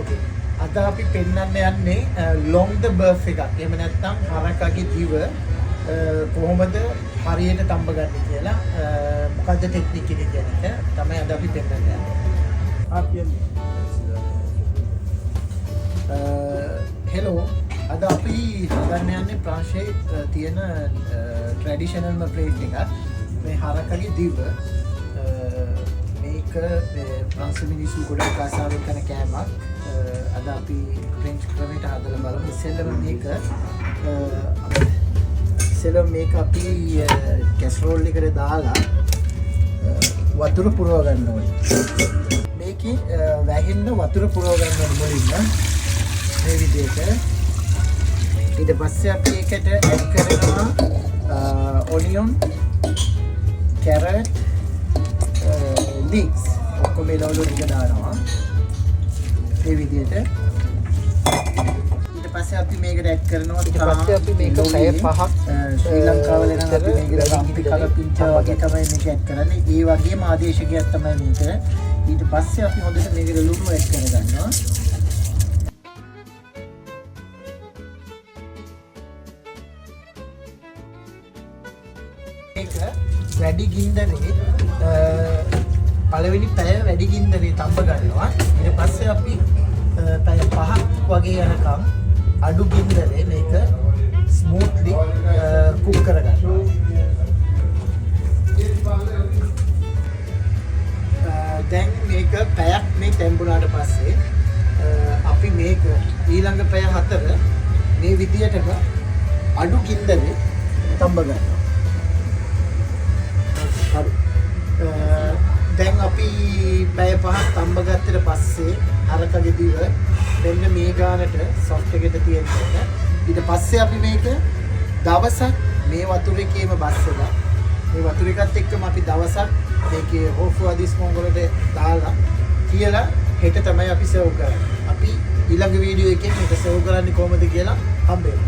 ඕකේ. අද අපි පෙන්වන්න යන්නේ long the birth එකක්. එහෙම නැත්නම් හරකගේ දිව කොහොමද හරියට තඹ ගන්න කියලා මොකද්ද ටෙක්නික් එක කියන එක තමයි අද අපි පෙන්වන්න යන්නේ. හෙලෝ අද අපි හදන්න යන්නේ ප්‍රාශයේ තියෙන ට්‍රැඩිෂනල්ම ප්ලේට් එකක්. මේ හරකගේ දිව මේක ප්‍රංශ මිනිස්සු ගොඩක් ආසාවෙන් කරන කෑමක්. අද අපි ෆ්‍රෙන්ච් ක්‍රමයට හදලා බලමු. ඉස්සෙල්ලම මේක අපි කැසරෝල් එකට දාලා වතුර පුරව ගන්න ඕනේ. මේකේ වැහෙන්න වතුර පුරව ගන්න ඕනේ මුලින්ම මේ විදිහට. ඊට පස්සේ අපි ඒකට ඇඩ් කරනවා ඔනියන්, කැරට්, leeks ඔක්කොම එලවලු ටික දානවා මේ විදිහට. ඊට පස්සේ අපි මේකට ඇඩ් කරනවා ඊට පස්සේ අපි මේක පැය 5ක් ශ්‍රී ලංකාවල නම් අපි මේකට රම්පි කලපිංචා වගේ තමයි මේක ඇඩ් කරන්නේ. ඒ වගේම ආදේශකයක් තමයි මේක. ඊට පස්සේ අපි හොඳට මේකට ලුණු ඇඩ් කරගන්නවා. මේක වැඩි ගින්දරේ පළවෙනි පැය වැඩි ගින්දරේ තඹ ගන්නවා. ඊට පස්සේ අපි පැය 5ක් වගේ යනකම් අඩු ගින්දරේ මේක ස්මූත්ලි කුක් කරගන්නවා. දැන් මේක පැයක් මේ තැඹුණාට පස්සේ අපි මේක ඊළඟ පැය 4 මේ විදියටම අඩු ගින්දරේ තඹ ගන්නවා. හරි. දැන් අපි පැය 5ක් තඹ ගත්තට පස්සේ හරකගේ දිව මෙන්න මේ ගානට සොෆ්ට් එකට තියෙනවා. ඊට පස්සේ අපි මේක දවසක් මේ වතුර එකේම බස්සලා මේ වතුර එකත් එක්කම අපි දවසක් මේකේ ඕෆ් ආදිස් මොංගලට දාලා කියලා හෙට තමයි අපි සර්ව් කරන්නේ. අපි ඊළඟ වීඩියෝ එකේ මේක සර්ව් කරන්නේ කොහොමද කියලා හම්බෙමු.